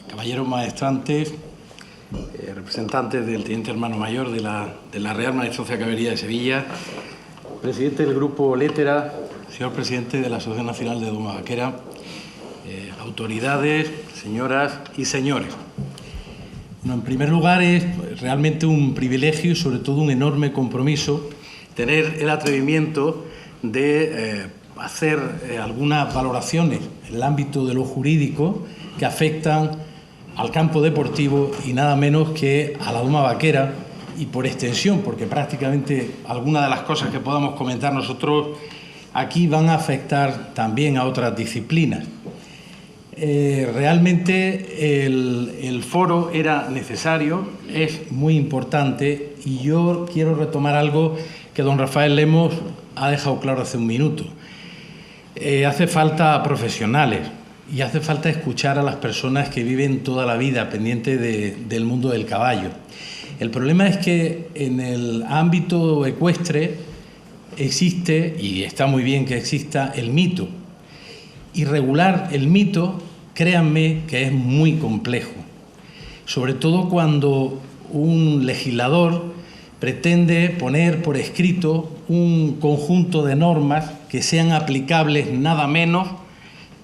caballeros maestrantes, representantes del Teniente Hermano Mayor de la Real Maestranza de Caballería de Sevilla, presidente del Grupo Létera, señor presidente de la Asociación Nacional de Doma Vaquera, autoridades, señoras y señores. Bueno, en primer lugar, es realmente un privilegio y sobre todo un enorme compromiso tener el atrevimiento de hacer algunas valoraciones en el ámbito de lo jurídico que afectan al campo deportivo y nada menos que a la Doma Vaquera y por extensión, porque prácticamente algunas de las cosas que podamos comentar nosotros aquí van a afectar también a otras disciplinas. Realmente el foro era necesario, es muy importante y yo quiero retomar algo que don Rafael Lemos ha dejado claro hace un minuto. Hace falta profesionales y hace falta escuchar a las personas que viven toda la vida pendientes del mundo del caballo. El problema es que en el ámbito ecuestre existe, y está muy bien que exista, el mito. Y regular el mito, créanme que es muy complejo, sobre todo cuando un legislador pretende poner por escrito un conjunto de normas que sean aplicables nada menos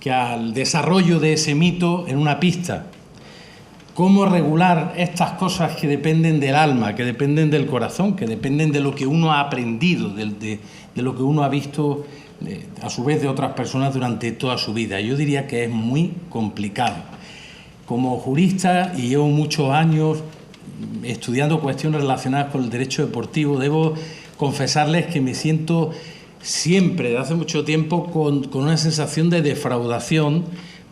que al desarrollo de ese mito en una pista. ¿Cómo regular estas cosas que dependen del alma, que dependen del corazón, que dependen de lo que uno ha aprendido, de lo que uno ha visto a su vez de otras personas durante toda su vida? Yo diría que es muy complicado. Como jurista, y llevo muchos años estudiando cuestiones relacionadas con el derecho deportivo, debo confesarles que me siento siempre, desde hace mucho tiempo, con una sensación de defraudación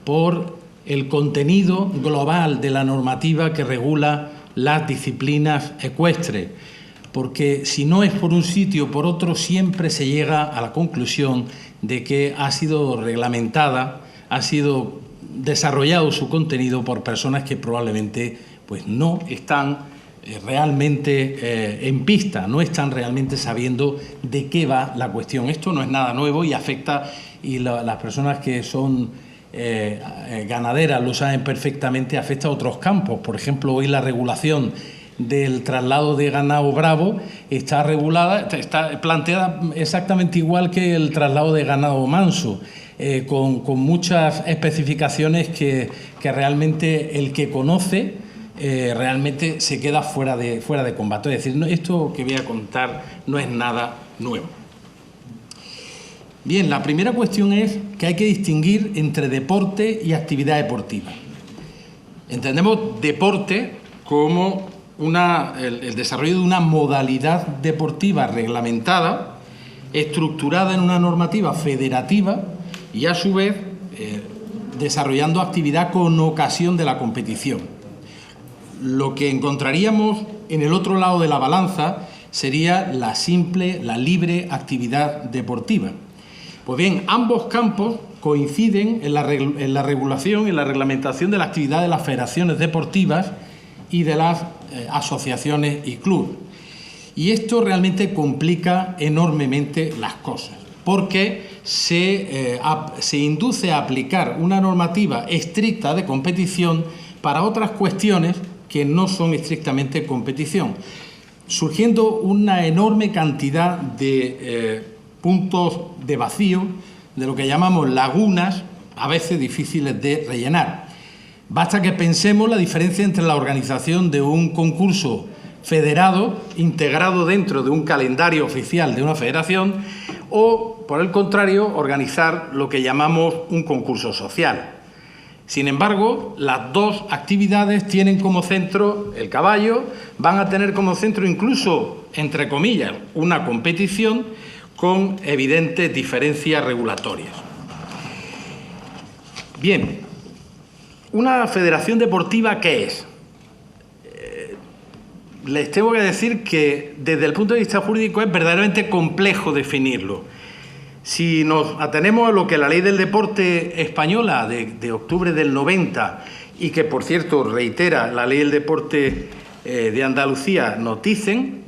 por el contenido global de la normativa que regula las disciplinas ecuestres, porque si no es por un sitio o por otro, siempre se llega a la conclusión de que ha sido reglamentada, ha sido desarrollado su contenido por personas que probablemente pues, no están realmente en pista, no están realmente sabiendo de qué va la cuestión. Esto no es nada nuevo y afecta, y las personas que son ganaderas lo saben perfectamente, afecta a otros campos. Por ejemplo, hoy la regulación del traslado de ganado bravo está regulada, está planteada exactamente igual que el traslado de ganado manso, con muchas especificaciones que realmente el que conoce realmente se queda fuera de combate. Es decir, esto que voy a contar no es nada nuevo. Bien, la primera cuestión es que hay que distinguir entre deporte y actividad deportiva. Entendemos deporte como el desarrollo de una modalidad deportiva reglamentada, estructurada en una normativa federativa y, a su vez, desarrollando actividad con ocasión de la competición. Lo que encontraríamos en el otro lado de la balanza sería la libre actividad deportiva. Pues bien, ambos campos coinciden en la regulación y en la reglamentación de la actividad de las federaciones deportivas y de las asociaciones y clubes. Y esto realmente complica enormemente las cosas, porque se induce a aplicar una normativa estricta de competición para otras cuestiones que no son estrictamente competición, surgiendo una enorme cantidad de puntos de vacío, de lo que llamamos lagunas, a veces difíciles de rellenar. Basta que pensemos la diferencia entre la organización de un concurso federado, integrado dentro de un calendario oficial de una federación, o, por el contrario, organizar lo que llamamos un concurso social. Sin embargo, las dos actividades tienen como centro el caballo, van a tener como centro incluso, entre comillas, una competición con evidentes diferencias regulatorias. Bien, ¿una federación deportiva qué es? Les tengo que decir que desde el punto de vista jurídico es verdaderamente complejo definirlo. Si nos atenemos a lo que la Ley del Deporte española de octubre del 90 y que, por cierto, reitera la Ley del Deporte de Andalucía, nos dicen,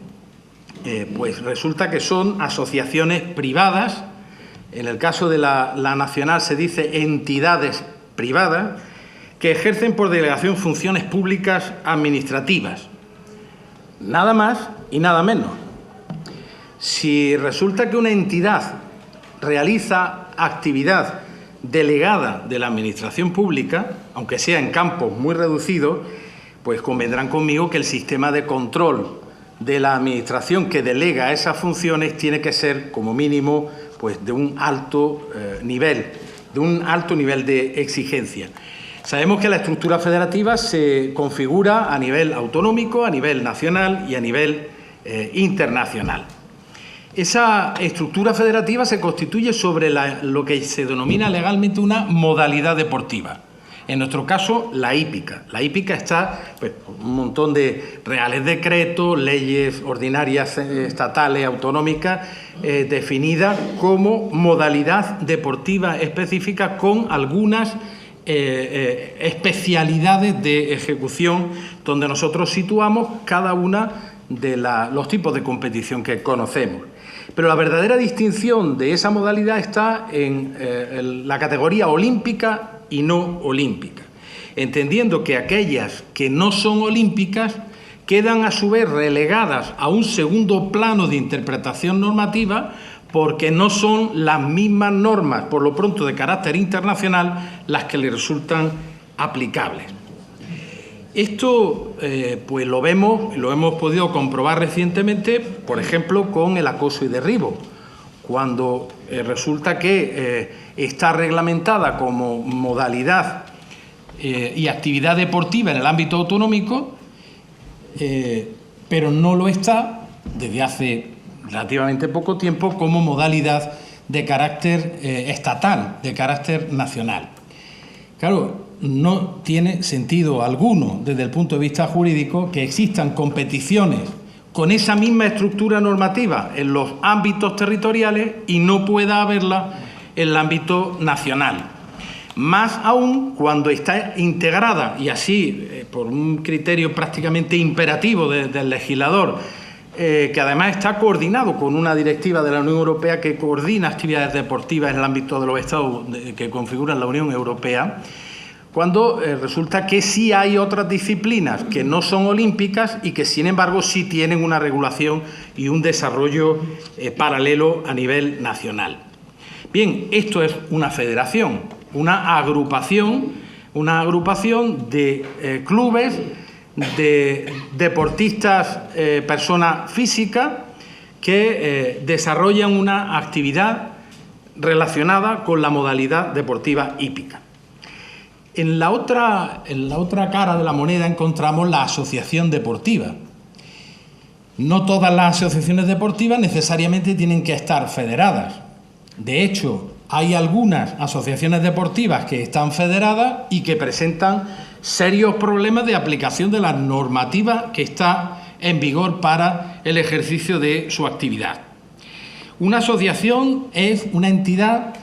pues resulta que son asociaciones privadas. En el caso de la nacional se dice entidades privadas que ejercen por delegación funciones públicas administrativas. Nada más y nada menos. Si resulta que una entidad realiza actividad delegada de la administración pública, aunque sea en campos muy reducidos, pues convendrán conmigo que el sistema de control de la administración que delega esas funciones tiene que ser, como mínimo, pues de un alto nivel de exigencia. Sabemos que la estructura federativa se configura a nivel autonómico, a nivel nacional y a nivel internacional. Esa estructura federativa se constituye sobre lo que se denomina legalmente una modalidad deportiva. En nuestro caso, la hípica. La hípica está, pues, un montón de reales decretos, leyes ordinarias estatales, autonómicas, definidas como modalidad deportiva específica con algunas especialidades de ejecución donde nosotros situamos cada una de los tipos de competición que conocemos. Pero la verdadera distinción de esa modalidad está en la categoría olímpica y no olímpica, entendiendo que aquellas que no son olímpicas quedan a su vez relegadas a un segundo plano de interpretación normativa porque no son las mismas normas, por lo pronto de carácter internacional, las que le resultan aplicables. Esto pues lo hemos podido comprobar recientemente, por ejemplo, con el acoso y derribo, cuando resulta que está reglamentada como modalidad y actividad deportiva en el ámbito autonómico, pero no lo está desde hace relativamente poco tiempo como modalidad de carácter estatal, de carácter nacional. Claro, no tiene sentido alguno desde el punto de vista jurídico que existan competiciones con esa misma estructura normativa en los ámbitos territoriales y no pueda haberla en el ámbito nacional. Más aún cuando está integrada, y así por un criterio prácticamente imperativo del legislador, que además está coordinado con una directiva de la Unión Europea que coordina actividades deportivas en el ámbito de los Estados que configuran la Unión Europea, cuando resulta que sí hay otras disciplinas que no son olímpicas y que, sin embargo, sí tienen una regulación y un desarrollo paralelo a nivel nacional. Bien, esto es una federación, una agrupación de clubes, de deportistas, personas físicas que desarrollan una actividad relacionada con la modalidad deportiva hípica. En la otra cara de la moneda encontramos la asociación deportiva. No todas las asociaciones deportivas necesariamente tienen que estar federadas. De hecho, hay algunas asociaciones deportivas que están federadas y que presentan serios problemas de aplicación de la normativa que está en vigor para el ejercicio de su actividad. Una asociación es una entidad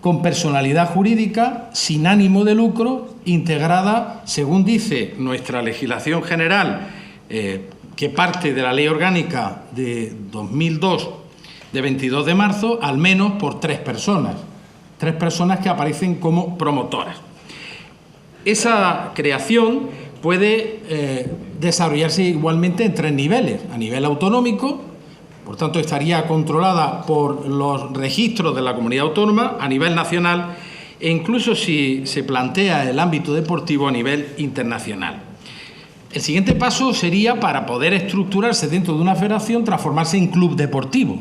con personalidad jurídica, sin ánimo de lucro, integrada, según dice nuestra legislación general, que parte de la Ley Orgánica de 2002, de 22 de marzo, al menos por tres personas que aparecen como promotoras. Esa creación puede desarrollarse igualmente en tres niveles: a nivel autonómico, por tanto estaría controlada por los registros de la comunidad autónoma, a nivel nacional e incluso, si se plantea el ámbito deportivo, a nivel internacional. El siguiente paso sería, para poder estructurarse dentro de una federación, transformarse en club deportivo.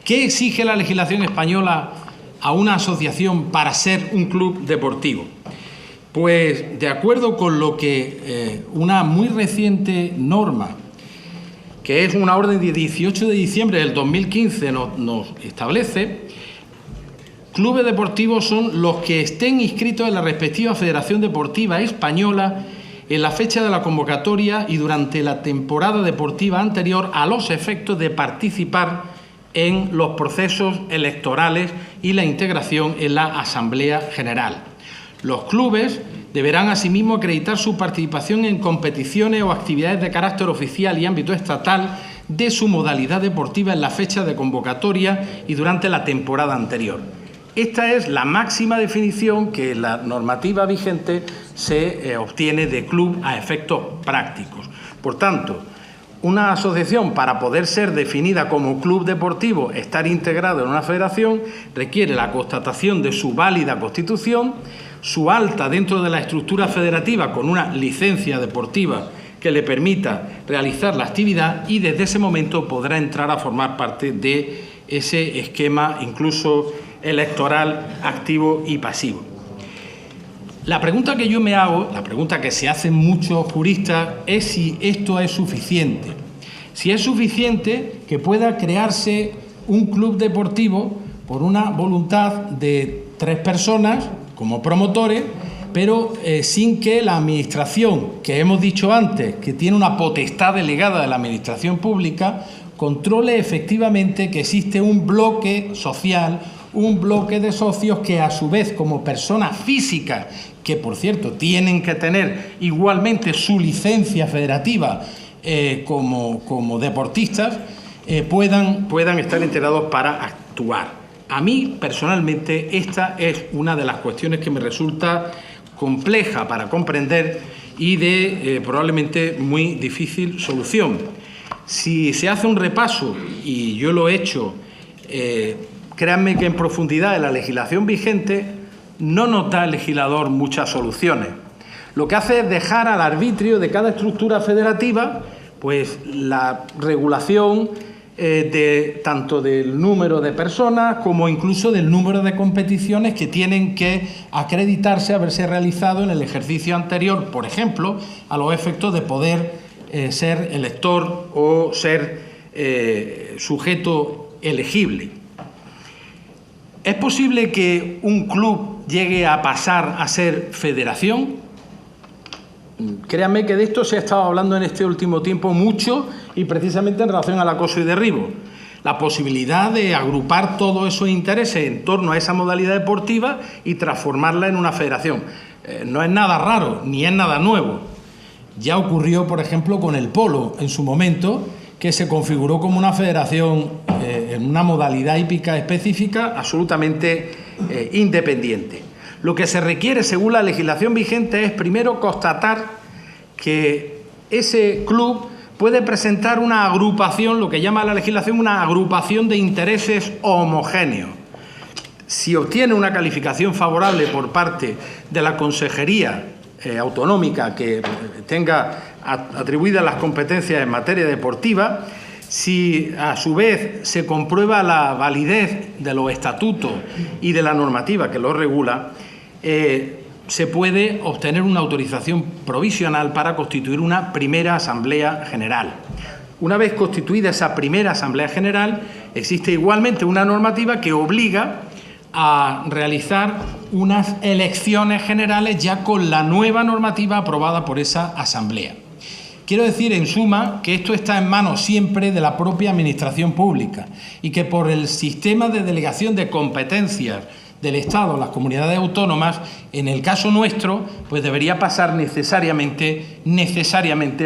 ¿Qué exige la legislación española a una asociación para ser un club deportivo? Pues, de acuerdo con lo que una muy reciente norma, que es una orden de 18 de diciembre del 2015, nos establece, clubes deportivos son los que estén inscritos en la respectiva Federación Deportiva Española en la fecha de la convocatoria y durante la temporada deportiva anterior a los efectos de participar en los procesos electorales y la integración en la Asamblea General. Los clubes deberán asimismo acreditar su participación en competiciones o actividades de carácter oficial y ámbito estatal de su modalidad deportiva en la fecha de convocatoria y durante la temporada anterior. Esta es la máxima definición que la normativa vigente se obtiene de club a efectos prácticos. Por tanto, una asociación, para poder ser definida como club deportivo, estar integrado en una federación, requiere la constatación de su válida constitución, su alta dentro de la estructura federativa con una licencia deportiva que le permita realizar la actividad, y desde ese momento podrá entrar a formar parte de ese esquema incluso electoral activo y pasivo. La pregunta que yo me hago, la pregunta que se hacen muchos juristas, es si esto es suficiente. Si es suficiente que pueda crearse un club deportivo por una voluntad de 3 personas como promotores, pero sin que la Administración, que hemos dicho antes, que tiene una potestad delegada de la Administración pública, controle efectivamente que existe un bloque social, un bloque de socios que, a su vez, como personas físicas, que por cierto tienen que tener igualmente su licencia federativa como deportistas, puedan estar integrados para actuar. A mí, personalmente, esta es una de las cuestiones que me resulta compleja para comprender y de probablemente muy difícil solución. Si se hace un repaso, y yo lo he hecho, créanme que en profundidad en la legislación vigente, no nos da el legislador muchas soluciones. Lo que hace es dejar al arbitrio de cada estructura federativa pues la regulación tanto del número de personas como incluso del número de competiciones que tienen que acreditarse haberse realizado en el ejercicio anterior, por ejemplo, a los efectos de poder ser elector o ser sujeto elegible. ¿Es posible que un club llegue a pasar a ser federación? Créanme que de esto se ha estado hablando en este último tiempo mucho, y precisamente en relación al acoso y derribo. La posibilidad de agrupar todos esos intereses en torno a esa modalidad deportiva y transformarla en una federación. No es nada raro, ni es nada nuevo. Ya ocurrió, por ejemplo, con el polo en su momento, que se configuró como una federación en una modalidad hípica específica absolutamente independiente. Lo que se requiere, según la legislación vigente, es primero constatar que ese club puede presentar una agrupación, lo que llama la legislación una agrupación de intereses homogéneos. Si obtiene una calificación favorable por parte de la Consejería Autonómica que tenga atribuidas las competencias en materia deportiva, si a su vez se comprueba la validez de los estatutos y de la normativa que los regula, se puede obtener una autorización provisional para constituir una primera Asamblea General. Una vez constituida esa primera Asamblea General, existe igualmente una normativa que obliga a realizar unas elecciones generales ya con la nueva normativa aprobada por esa Asamblea. Quiero decir, en suma, que esto está en manos siempre de la propia Administración pública y que por el sistema de delegación de competencias del Estado, las comunidades autónomas, en el caso nuestro, pues debería pasar necesariamente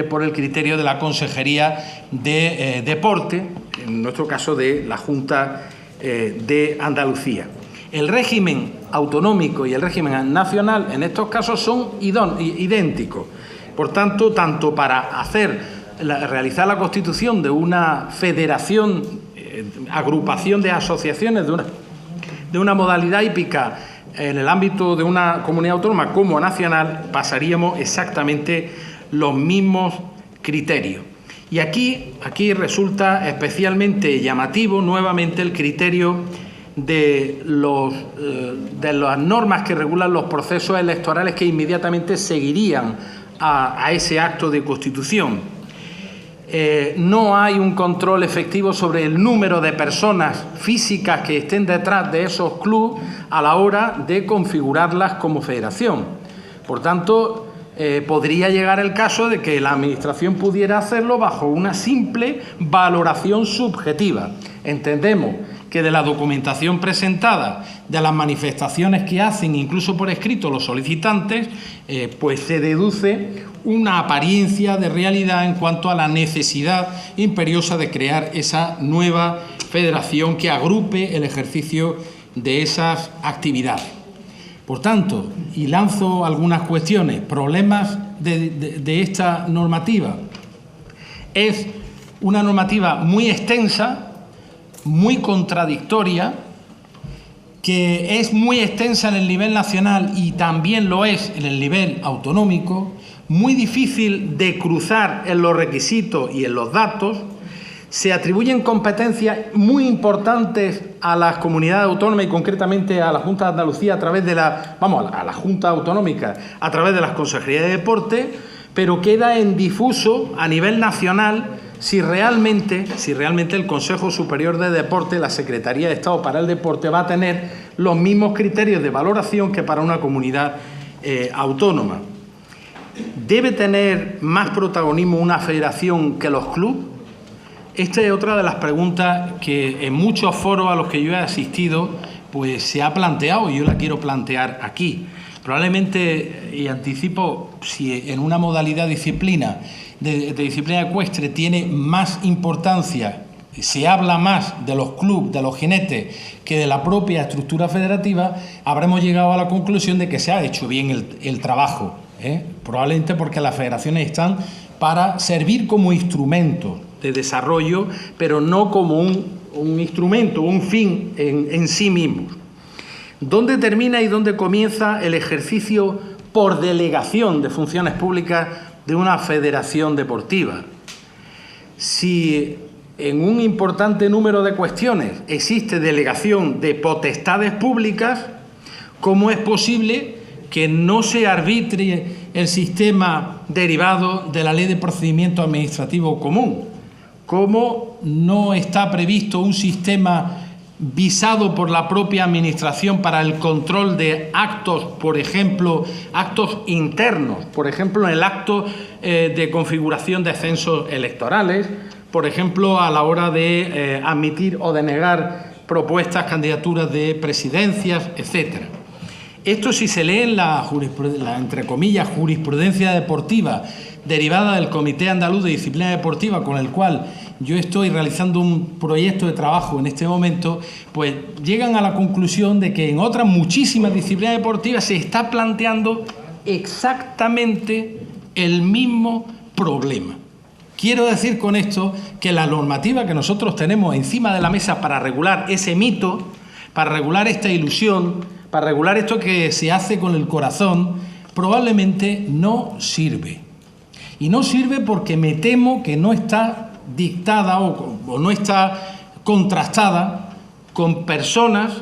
por el criterio de la Consejería de Deporte, en nuestro caso de la Junta de Andalucía. El régimen autonómico y el régimen nacional en estos casos son idénticos. Por tanto, tanto para realizar la constitución de una federación, agrupación de asociaciones de una modalidad hípica en el ámbito de una comunidad autónoma como nacional, pasaríamos exactamente los mismos criterios. Y aquí resulta especialmente llamativo nuevamente el criterio de las normas que regulan los procesos electorales que inmediatamente seguirían a ese acto de constitución. No hay un control efectivo sobre el número de personas físicas que estén detrás de esos clubes a la hora de configurarlas como federación. Por tanto, podría llegar el caso de que la Administración pudiera hacerlo bajo una simple valoración subjetiva. Entendemos que de la documentación presentada, de las manifestaciones que hacen, incluso por escrito, los solicitantes, pues se deduce una apariencia de realidad en cuanto a la necesidad imperiosa de crear esa nueva federación que agrupe el ejercicio de esas actividades. Por tanto, y lanzo algunas cuestiones, problemas de esta normativa. Es una normativa muy extensa, muy contradictoria, que es muy extensa en el nivel nacional y también lo es en el nivel autonómico, muy difícil de cruzar en los requisitos y en los datos. Se atribuyen competencias muy importantes a las comunidades autónomas y concretamente a la Junta de Andalucía a través de a la Junta Autonómica a través de las Consejerías de Deporte, pero queda en difuso a nivel nacional si realmente el Consejo Superior de Deporte, la Secretaría de Estado para el Deporte, va a tener los mismos criterios de valoración que para una comunidad autónoma. ¿Debe tener más protagonismo una federación que los clubes? Esta es otra de las preguntas que en muchos foros a los que yo he asistido pues se ha planteado y yo la quiero plantear aquí. Probablemente, y anticipo, si en una modalidad de disciplina ecuestre tiene más importancia, se habla más de los clubes, de los jinetes, que de la propia estructura federativa, habremos llegado a la conclusión de que se ha hecho bien el trabajo, probablemente porque las federaciones están para servir como instrumento de desarrollo, pero no como un instrumento, un fin en sí mismo. ¿Dónde termina y dónde comienza el ejercicio por delegación de funciones públicas de una federación deportiva? Si en un importante número de cuestiones existe delegación de potestades públicas, ¿cómo es posible que no se arbitre el sistema derivado de la Ley de Procedimiento Administrativo Común? ¿Cómo no está previsto un sistema visado por la propia Administración para el control de actos, por ejemplo, actos internos, por ejemplo, en el acto de configuración de censos electorales, por ejemplo, a la hora de admitir o denegar propuestas, candidaturas de presidencias, etcétera? Esto, si se lee en la entre comillas, jurisprudencia deportiva derivada del Comité Andaluz de Disciplina Deportiva, con el cual yo estoy realizando un proyecto de trabajo en este momento, pues llegan a la conclusión de que en otras muchísimas disciplinas deportivas se está planteando exactamente el mismo problema. Quiero decir con esto que la normativa que nosotros tenemos encima de la mesa para regular ese mito, para regular esta ilusión, para regular esto que se hace con el corazón, probablemente no sirve. Y no sirve porque me temo que no está dictada o no está contrastada con personas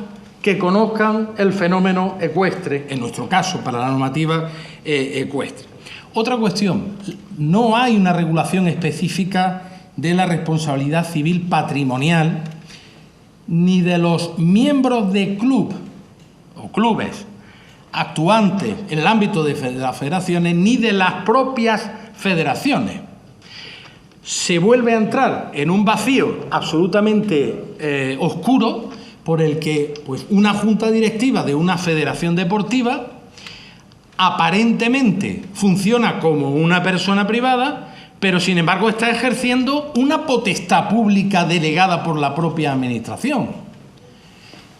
que conozcan el fenómeno ecuestre, en nuestro caso, para la normativa ecuestre. Otra cuestión, no hay una regulación específica de la responsabilidad civil patrimonial ni de los miembros de club o clubes actuantes en el ámbito de las federaciones ni de las propias federaciones. Se vuelve a entrar en un vacío absolutamente oscuro por el que pues, una junta directiva de una federación deportiva aparentemente funciona como una persona privada, pero sin embargo está ejerciendo una potestad pública delegada por la propia administración.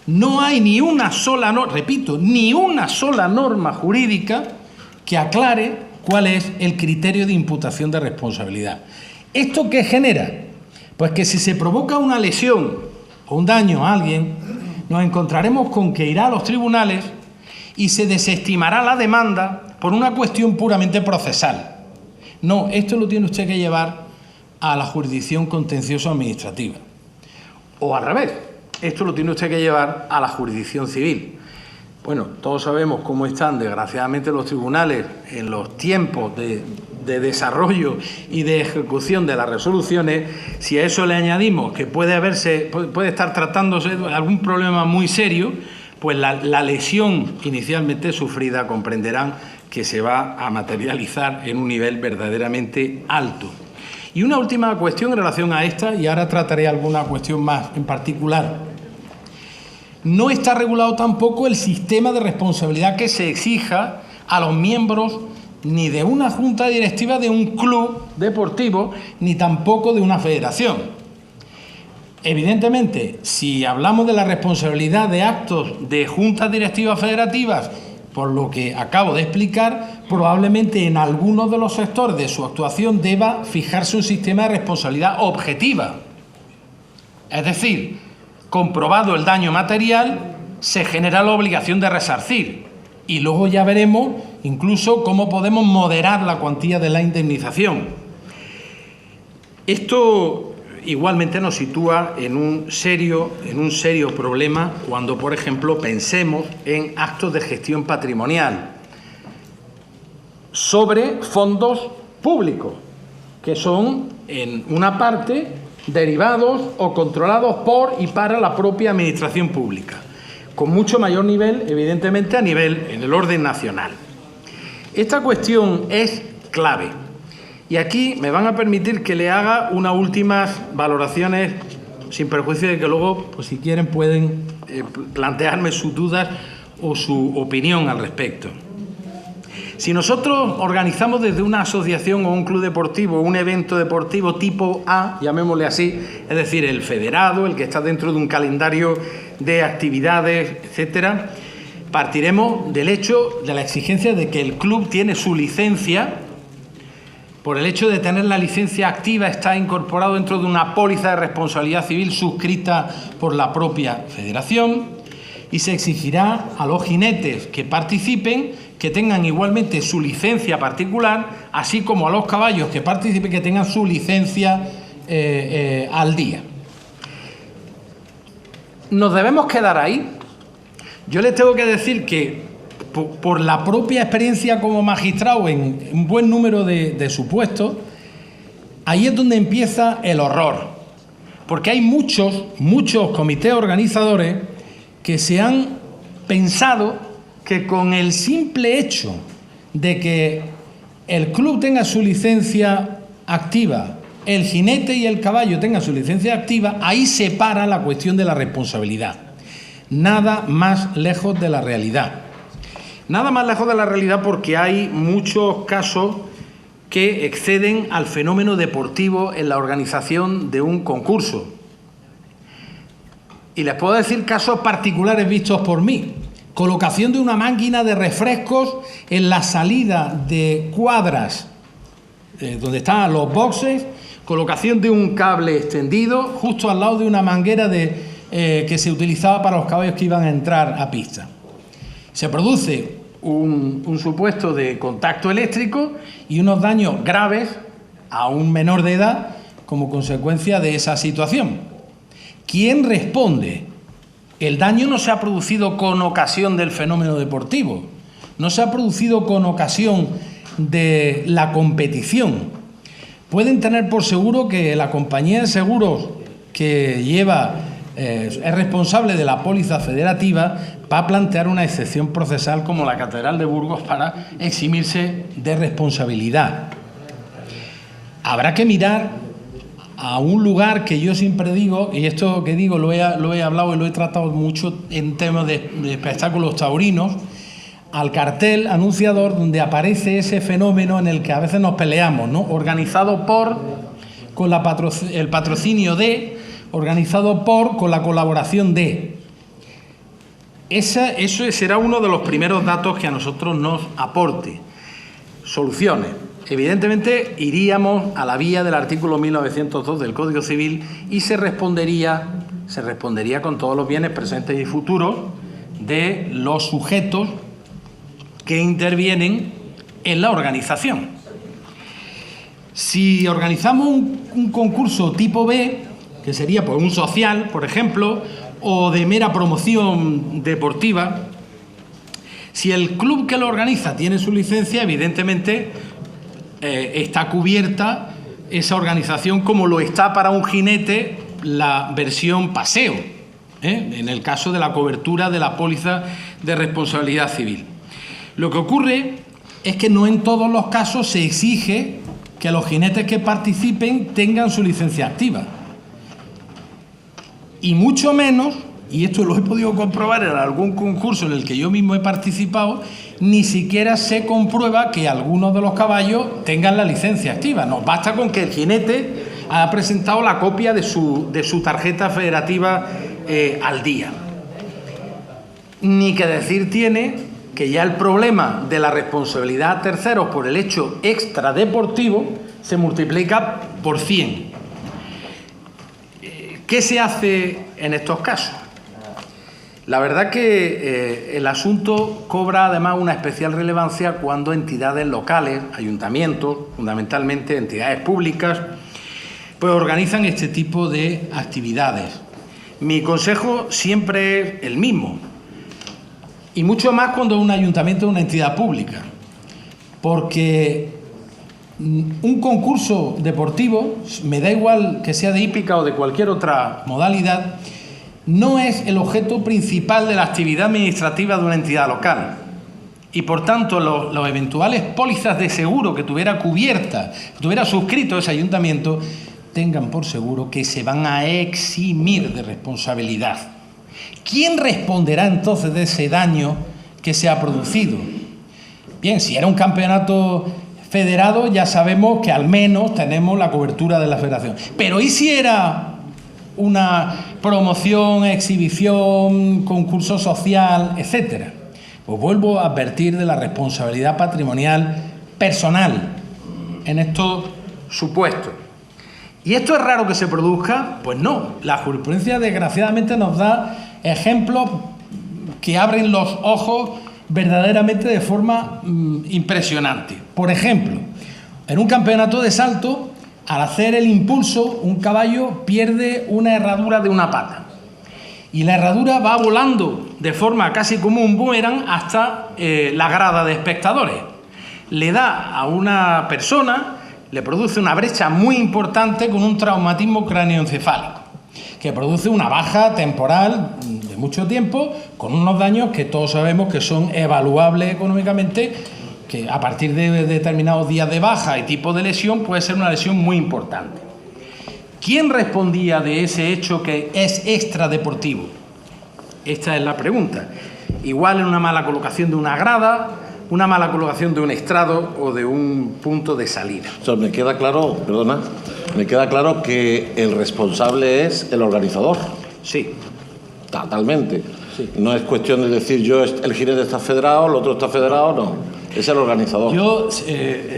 No hay ni una sola, ni una sola norma jurídica que aclare cuál es el criterio de imputación de responsabilidad. ¿Esto qué genera? Pues que si se provoca una lesión o un daño a alguien, nos encontraremos con que irá a los tribunales y se desestimará la demanda por una cuestión puramente procesal. No, esto lo tiene usted que llevar a la jurisdicción contencioso administrativa. O al revés, esto lo tiene usted que llevar a la jurisdicción civil. Bueno, todos sabemos cómo están, desgraciadamente, los tribunales en los tiempos de desarrollo y de ejecución de las resoluciones. Si a eso le añadimos que puede estar tratándose de algún problema muy serio, pues la lesión inicialmente sufrida comprenderán que se va a materializar en un nivel verdaderamente alto. Y una última cuestión en relación a esta, y ahora trataré alguna cuestión más en particular. No está regulado tampoco el sistema de responsabilidad que se exija a los miembros ni de una junta directiva de un club deportivo, ni tampoco de una federación. Evidentemente, si hablamos de la responsabilidad de actos de juntas directivas federativas, por lo que acabo de explicar, probablemente en algunos de los sectores de su actuación deba fijarse un sistema de responsabilidad objetiva. Es decir, comprobado el daño material, se genera la obligación de resarcir. Y luego ya veremos incluso cómo podemos moderar la cuantía de la indemnización. Esto igualmente nos sitúa en un serio problema cuando, por ejemplo, pensemos en actos de gestión patrimonial sobre fondos públicos, que son, en una parte, derivados o controlados por y para la propia administración pública, con mucho mayor nivel, evidentemente, en el orden nacional. Esta cuestión es clave. Y aquí me van a permitir que le haga unas últimas valoraciones, sin perjuicio de que luego, pues si quieren, pueden plantearme sus dudas o su opinión al respecto. Si nosotros organizamos desde una asociación o un club deportivo un evento deportivo tipo A, llamémosle así, es decir, el federado, el que está dentro de un calendario de actividades, etcétera, partiremos del hecho de la exigencia de que el club tiene su licencia. Por el hecho de tener la licencia activa, está incorporado dentro de una póliza de responsabilidad civil suscrita por la propia federación, y se exigirá a los jinetes que participen que tengan igualmente su licencia particular, así como a los caballos que participen que tengan su licencia al día. ¿Nos debemos quedar ahí? Yo les tengo que decir que por la propia experiencia como magistrado en un buen número de supuestos, ahí es donde empieza el horror. Porque hay muchos comités organizadores que se han pensado que con el simple hecho de que el club tenga su licencia activa, el jinete y el caballo tengan su licencia activa, ahí se para la cuestión de la responsabilidad. Nada más lejos de la realidad. Nada más lejos de la realidad, porque hay muchos casos que exceden al fenómeno deportivo en la organización de un concurso. Y les puedo decir casos particulares vistos por mí. Colocación de una máquina de refrescos en la salida de cuadras donde están los boxes, colocación de un cable extendido justo al lado de una manguera que se utilizaba para los caballos que iban a entrar a pista. Se produce un supuesto de contacto eléctrico y unos daños graves a un menor de edad como consecuencia de esa situación. ¿Quién responde? El daño no se ha producido con ocasión del fenómeno deportivo, no se ha producido con ocasión de la competición. Pueden tener por seguro que la compañía de seguros que es responsable de la póliza federativa, va a plantear una excepción procesal como la Catedral de Burgos para eximirse de responsabilidad. Habrá que mirar a un lugar que yo siempre digo, y esto que digo lo he hablado y lo he tratado mucho en temas de espectáculos taurinos, al cartel anunciador donde aparece ese fenómeno en el que a veces nos peleamos, ¿no? Organizado por, con el patrocinio de, organizado por, con la colaboración de. Eso será uno de los primeros datos que a nosotros nos aporte soluciones. Evidentemente iríamos a la vía del artículo 1902 del Código Civil y se respondería con todos los bienes presentes y futuros de los sujetos que intervienen en la organización. Si organizamos un concurso tipo B, que sería pues un social, por ejemplo, o de mera promoción deportiva, si el club que lo organiza tiene su licencia, evidentemente está cubierta esa organización como lo está para un jinete la versión paseo, en el caso de la cobertura de la póliza de responsabilidad civil. Lo que ocurre es que no en todos los casos se exige que los jinetes que participen tengan su licencia activa. Y mucho menos, y esto lo he podido comprobar en algún concurso en el que yo mismo he participado, ni siquiera se comprueba que algunos de los caballos tengan la licencia activa. No, basta con que el jinete ha presentado la copia de su tarjeta federativa al día. Ni que decir tiene que ya el problema de la responsabilidad a terceros por el hecho extradeportivo se multiplica por 100. ¿Qué se hace en estos casos? La verdad que el asunto cobra además una especial relevancia cuando entidades locales, ayuntamientos, fundamentalmente entidades públicas, pues organizan este tipo de actividades. Mi consejo siempre es el mismo, y mucho más cuando un ayuntamiento es una entidad pública, porque un concurso deportivo, me da igual que sea de hípica o de cualquier otra modalidad, no es el objeto principal de la actividad administrativa de una entidad local. Y por tanto, los eventuales pólizas de seguro que tuviera cubierta, que tuviera suscrito ese ayuntamiento, tengan por seguro que se van a eximir de responsabilidad. ¿Quién responderá entonces de ese daño que se ha producido? Bien, si era un campeonato federado, ya sabemos que al menos tenemos la cobertura de la federación. Pero ¿y si era una promoción, exhibición, concurso social, etcétera? Pues vuelvo a advertir de la responsabilidad patrimonial personal en estos supuestos. ¿Y esto es raro que se produzca? Pues no. La jurisprudencia, desgraciadamente, nos da ejemplos que abren los ojos verdaderamente de forma impresionante. Por ejemplo, en un campeonato de salto, al hacer el impulso, un caballo pierde una herradura de una pata. Y la herradura va volando de forma casi como un boomerang hasta la grada de espectadores. Le da a una persona, le produce una brecha muy importante con un traumatismo cráneoencefálico, que produce una baja temporal de mucho tiempo, con unos daños que todos sabemos que son evaluables económicamente, que a partir de determinados días de baja y tipo de lesión puede ser una lesión muy importante. ¿Quién respondía de ese hecho que es extradeportivo? Esta es la pregunta. Igual en una mala colocación de una grada, una mala colocación de un estrado o de un punto de salida. O sea, me queda claro, perdona, me queda claro que el responsable es el organizador. Sí. Totalmente. Sí. No es cuestión de decir yo, el jinete está federado, el otro está federado, no. Es el organizador. Yo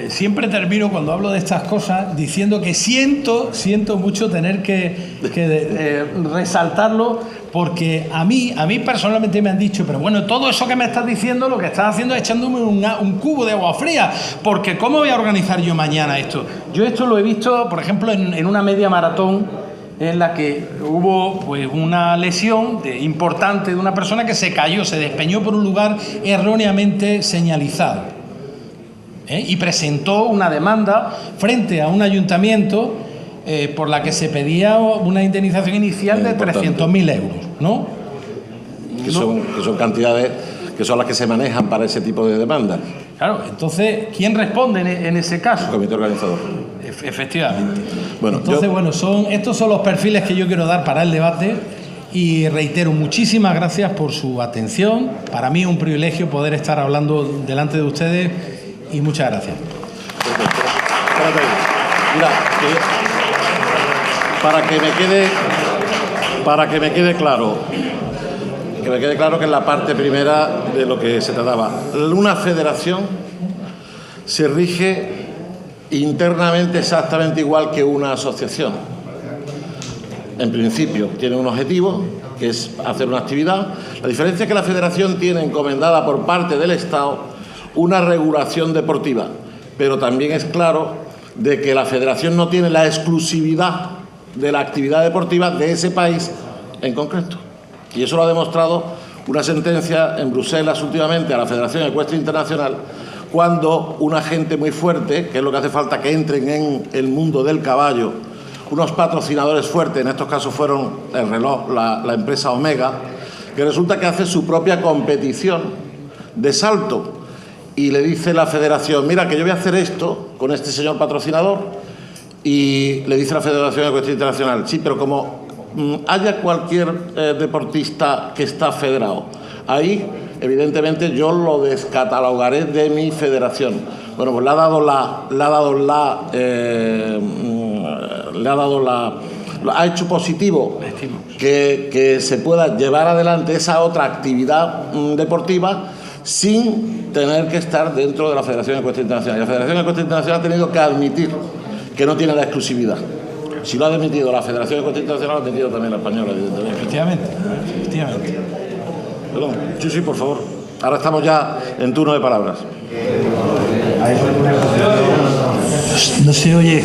siempre termino cuando hablo de estas cosas diciendo que siento mucho tener que resaltarlo, porque a mí personalmente me han dicho, pero bueno, todo eso que me estás diciendo, lo que estás haciendo es echándome un cubo de agua fría, porque ¿cómo voy a organizar yo mañana esto? Yo esto lo he visto, por ejemplo, en una media maratón en la que hubo pues una lesión importante de una persona que se cayó, se despeñó por un lugar erróneamente señalizado, y presentó una demanda frente a un ayuntamiento por la que se pedía una indemnización inicial de 300.000 euros, ¿no? Que son cantidades que son las que se manejan para ese tipo de demandas. Claro, entonces, ¿quién responde en ese caso? El comité organizador. Efectivamente. Bueno, entonces, estos son los perfiles que yo quiero dar para el debate, y reitero, muchísimas gracias por su atención. Para mí es un privilegio poder estar hablando delante de ustedes, y muchas gracias. Mira, para que me quede claro, que en la parte primera de lo que se trataba, una federación se rige internamente exactamente igual que una asociación. En principio tiene un objetivo, que es hacer una actividad. La diferencia es que la federación tiene encomendada por parte del Estado una regulación deportiva, pero también es claro de que la federación no tiene la exclusividad de la actividad deportiva de ese país en concreto. Y eso lo ha demostrado una sentencia en Bruselas últimamente a la Federación Ecuestre Internacional, cuando un agente muy fuerte, que es lo que hace falta que entren en el mundo del caballo, unos patrocinadores fuertes, en estos casos fueron el reloj, la empresa Omega, que resulta que hace su propia competición de salto, y le dice la federación, mira, que yo voy a hacer esto con este señor patrocinador, y le dice la Federación Ecuestre Internacional, sí, pero como haya cualquier deportista que está federado, ahí evidentemente yo lo descatalogaré de mi federación. Bueno, pues le ha dado le ha dado ha hecho positivo que se pueda llevar adelante esa otra actividad deportiva sin tener que estar dentro de la Federación Ecuestre Internacional. Y la Federación Ecuestre Internacional ha tenido que admitir que no tiene la exclusividad. Si lo ha admitido la Federación Ecuestre Internacional, lo ha admitido también la española, evidentemente. Efectivamente. Perdón, sí, por favor. Ahora estamos ya en turno de palabras. No se oye.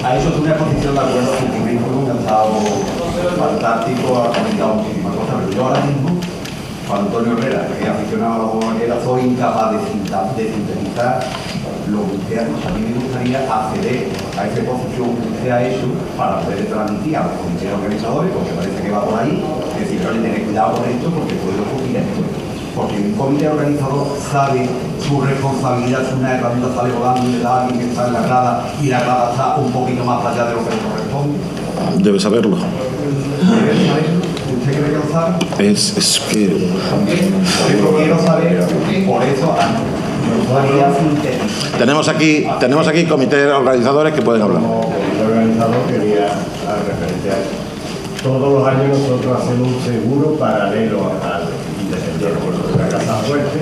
A eso es una exposición de acuerdo con el currículum, que ha estado fantástico, ha comentado muchísimas cosas, pero yo ahora mismo, Juan Antonio Herrera, que es aficionado a la bombonera, soy incapaz de sintetizar lo que usted ha dicho. A mí me gustaría acceder a esa exposición que usted ha hecho para poder transmitir a los comités organizadores, porque parece que va por ahí, decir, oye, tened cuidado con esto porque puede ocurrir esto. Porque un comité organizador sabe su responsabilidad, si una herramienta sale volando y le da a alguien que está en la grada y la grada está un poquito más allá de lo que le corresponde. Debe saberlo. ¿Debe saberlo? ¿Usted cree que lo sabe? Es que... Yo quiero saber, por eso Tenemos aquí comités organizadores que pueden hablar. Como comité organizador quería referente a eso. Todos los años nosotros hacemos un seguro paralelo al Independiente, de la Casa Fuerte,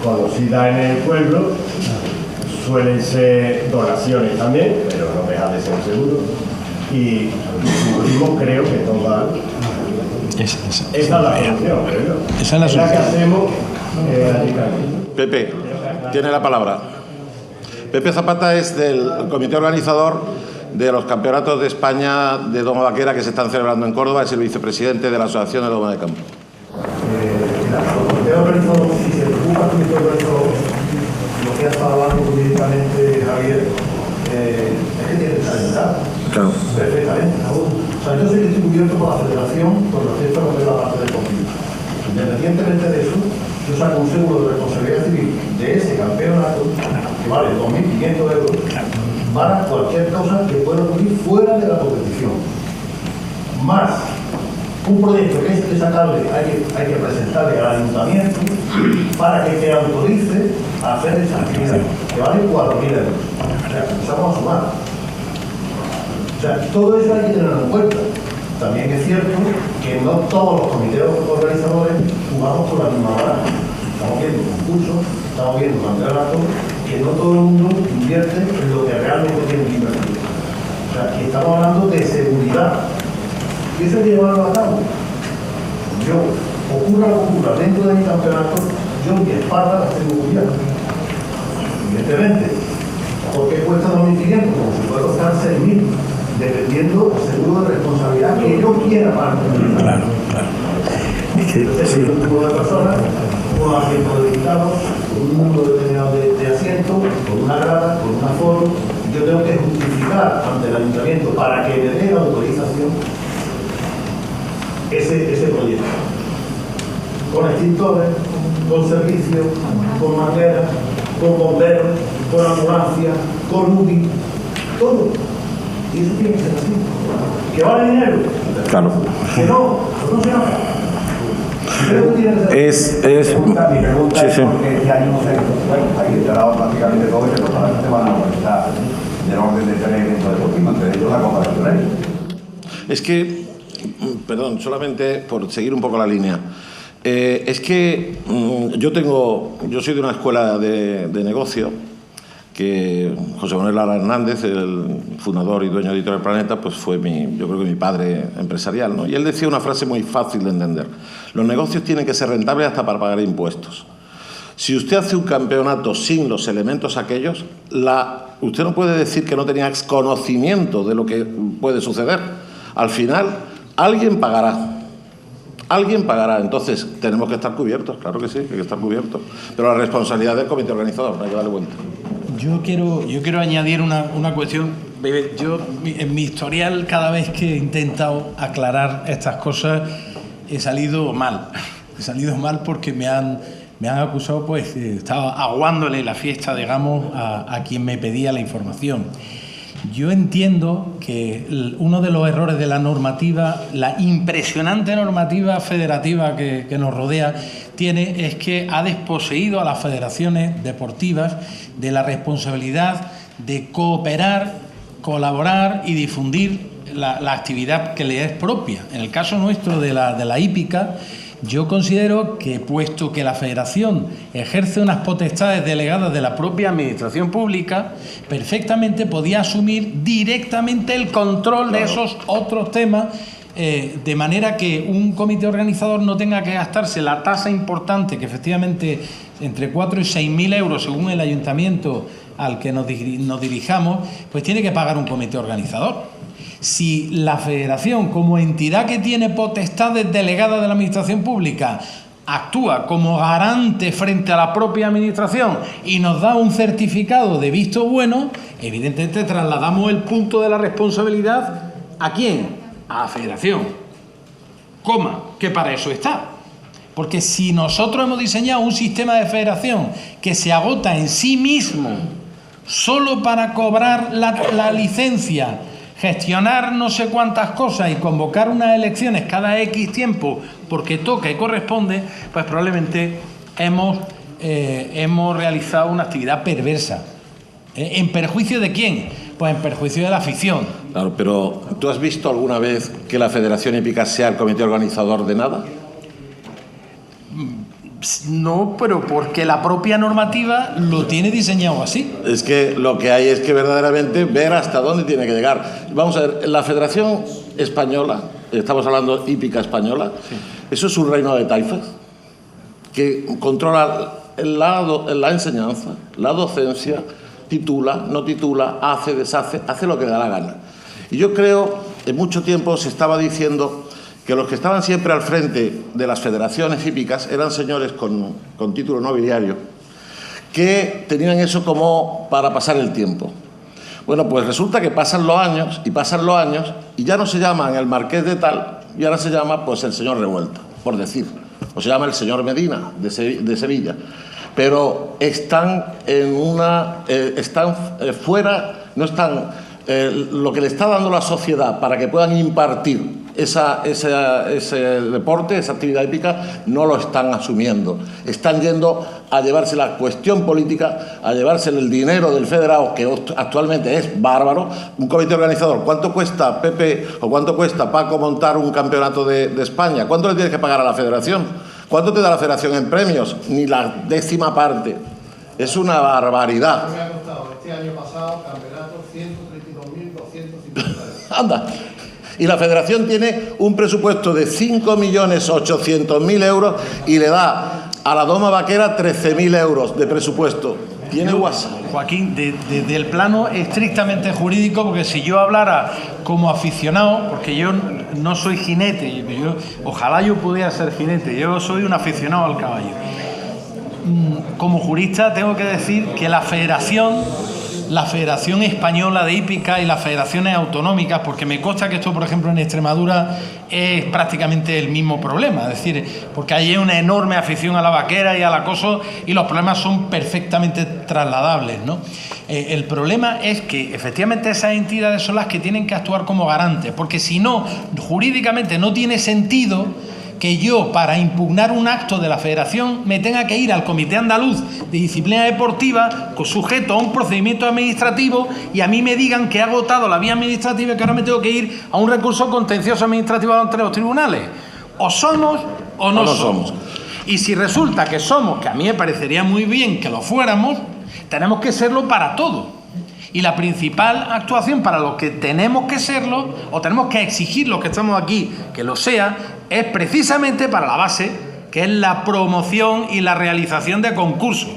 conocida en el pueblo. Suelen ser donaciones también, pero no deja de ser un seguro. Y cubrimos, creo que toda... Esa es la solución, Esa es la solución. que hacemos. Pepe, tiene la palabra. Pepe Zapata es del comité organizador de los campeonatos de España de doma vaquera que se están celebrando en Córdoba. Es el vicepresidente de la Asociación de Doma de Campo. El comité organizador, si se preocupa el comité organizador, lo que ha estado hablando directamente Javier, es que tiene que estar invitado. Claro. Perfectamente. O sea, yo sé que estoy cubierto por la federación con respecto a lo que es la parte deportiva. Independientemente de eso, yo saco un seguro de responsabilidad civil de ese campeonato que vale 2.500 euros para cualquier cosa que pueda ocurrir fuera de la competición. Más un proyecto que es desacable, hay que presentarle al ayuntamiento para que te autorice a hacer esa actividad, que vale 4.000 euros. O sea, empezamos a sumar. O sea, todo eso hay que tenerlo en cuenta. También es cierto que no todos los comités organizadores jugamos por la misma baraja. Estamos viendo concursos, estamos viendo campeonatos, que no todo el mundo invierte en lo que realmente tiene que invertir. O sea, que estamos hablando de seguridad. Y eso hay que llevarlo a cabo. Yo, ocurra lo que ocurra dentro de mi campeonato, yo mi espalda la tengo cubierta. Evidentemente. Porque cuesta 2.500, como si puede costar 6.000, dependiendo del seguro de responsabilidad que yo quiera para el Claro. Es que sí. Un grupo de personas, unos asientos dedicados, con un número determinado de asientos, con una grada, con un aforo. Yo tengo que justificar ante el ayuntamiento para que me dé la autorización ese proyecto. Con extintores, con servicios, con mangueras, con bomberos, con ambulancia, con UBI, todo. Y eso tiene que ser así. ¿Que vale dinero? Claro. Que no se nada. Creo que tiene que ser. Mi pregunta es Sí. porque este año no sé qué fue. Aquí te ha dado prácticamente todo y los parlamentos van a organizar del orden de 3 eventos deportivos, entre ellos la Copa del Rey. Es que, perdón, solamente por seguir un poco la línea. Es que yo soy de una escuela de negocio que José Manuel Lara Hernández, el fundador y dueño de Editorial Planeta, pues fue yo creo que mi padre empresarial, ¿no? Y él decía una frase muy fácil de entender: los negocios tienen que ser rentables hasta para pagar impuestos. Si usted hace un campeonato sin los elementos aquellos, usted no puede decir que no tenía conocimiento de lo que puede suceder. Al final, alguien pagará. Alguien pagará, entonces tenemos que estar cubiertos, claro que sí, hay que estar cubiertos. Pero la responsabilidad del comité organizador, hay que darle cuenta. Yo quiero añadir una cuestión. Yo, en mi historial, cada vez que he intentado aclarar estas cosas, he salido mal. He salido mal porque me han acusado, pues, estaba aguándole la fiesta, digamos, a quien me pedía la información. Yo entiendo que uno de los errores de la normativa, la impresionante normativa federativa que nos rodea, es que ha desposeído a las federaciones deportivas de la responsabilidad de cooperar, colaborar y difundir la actividad que le es propia. En el caso nuestro de la hípica, yo considero que, puesto que la Federación ejerce unas potestades delegadas de la propia Administración Pública, perfectamente podía asumir directamente el control de esos otros temas, de manera que un comité organizador no tenga que gastarse la tasa importante, que efectivamente entre 4.000 y 6.000 euros, según el ayuntamiento al que nos dirijamos, pues tiene que pagar un comité organizador. Si la Federación, como entidad que tiene potestades delegadas de la Administración Pública, actúa como garante frente a la propia Administración y nos da un certificado de visto bueno, evidentemente trasladamos el punto de la responsabilidad ¿a quién? A la Federación. Que para eso está. Porque si nosotros hemos diseñado un sistema de federación que se agota en sí mismo solo para cobrar la licencia, gestionar no sé cuántas cosas y convocar unas elecciones cada X tiempo porque toca y corresponde, pues probablemente hemos realizado una actividad perversa. ¿En perjuicio de quién? Pues en perjuicio de la afición. Claro, pero ¿tú has visto alguna vez que la Federación Hípica sea el comité organizador de nada? No, pero porque la propia normativa lo tiene diseñado así. Es que lo que hay es que verdaderamente ver hasta dónde tiene que llegar. Vamos a ver, la Federación Española, estamos hablando hípica española, sí. Eso es un reino de taifas que controla la enseñanza, la docencia, titula, no titula, hace, deshace, hace lo que le da la gana. Y yo creo, en mucho tiempo se estaba diciendo que los que estaban siempre al frente de las federaciones hípicas eran señores con título nobiliario, que tenían eso como para pasar el tiempo. Bueno, pues resulta que pasan los años, y ya no se llaman el marqués de tal, y ahora se llama pues el señor Revuelta, por decir, o se llama el señor Medina, de Sevilla. Pero están fuera, no están, lo que le está dando la sociedad para que puedan impartir ese deporte, esa actividad hípica, no lo están asumiendo. Están yendo a llevarse la cuestión política, a llevarse el dinero del federado, que actualmente es bárbaro. Un comité organizador, ¿cuánto cuesta, Pepe, o cuánto cuesta, Paco, montar un campeonato de España? ¿Cuánto le tienes que pagar a la federación? ¿Cuánto te da la federación en premios? Ni la 10ª parte. Es una barbaridad. Me ha costado este año pasado campeonato 132.250 euros. Anda. Y la Federación tiene un presupuesto de 5.800.000 euros y le da a la Doma Vaquera 13.000 euros de presupuesto. ¿Tiene WhatsApp? Joaquín, desde el plano estrictamente jurídico, porque si yo hablara como aficionado, porque yo no soy jinete, ojalá yo pudiera ser jinete, yo soy un aficionado al caballo. Como jurista tengo que decir que la Federación Española de Hípica y las federaciones autonómicas, porque me consta que esto, por ejemplo, en Extremadura es prácticamente el mismo problema, es decir, porque hay una enorme afición a la vaquera y al acoso y los problemas son perfectamente trasladables, ¿no? El problema es que efectivamente esas entidades son las que tienen que actuar como garantes, porque si no, jurídicamente no tiene sentido que yo, para impugnar un acto de la Federación, me tenga que ir al Comité Andaluz de Disciplina Deportiva sujeto a un procedimiento administrativo y a mí me digan que he agotado la vía administrativa y que ahora me tengo que ir a un recurso contencioso administrativo ante los tribunales. O somos o no somos. Y si resulta que somos, que a mí me parecería muy bien que lo fuéramos, tenemos que serlo para todo. Y la principal actuación para los que tenemos que serlo, o tenemos que exigir los que estamos aquí que lo sea, es precisamente para la base, que es la promoción y la realización de concursos.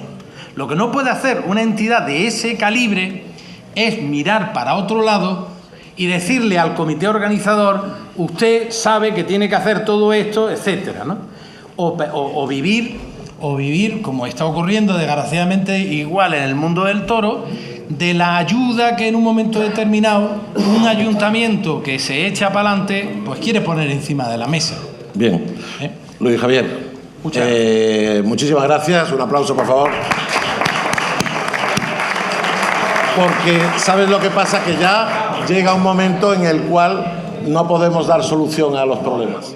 Lo que no puede hacer una entidad de ese calibre es mirar para otro lado y decirle al comité organizador, usted sabe que tiene que hacer todo esto, etcétera, ¿no? O vivir, como está ocurriendo desgraciadamente igual en el mundo del toro, de la ayuda que en un momento determinado un ayuntamiento que se echa para adelante pues quiere poner encima de la mesa. Bien. Luis Javier, muchísimas gracias. Un aplauso, por favor. Porque ¿sabes lo que pasa? Que ya llega un momento en el cual no podemos dar solución a los problemas.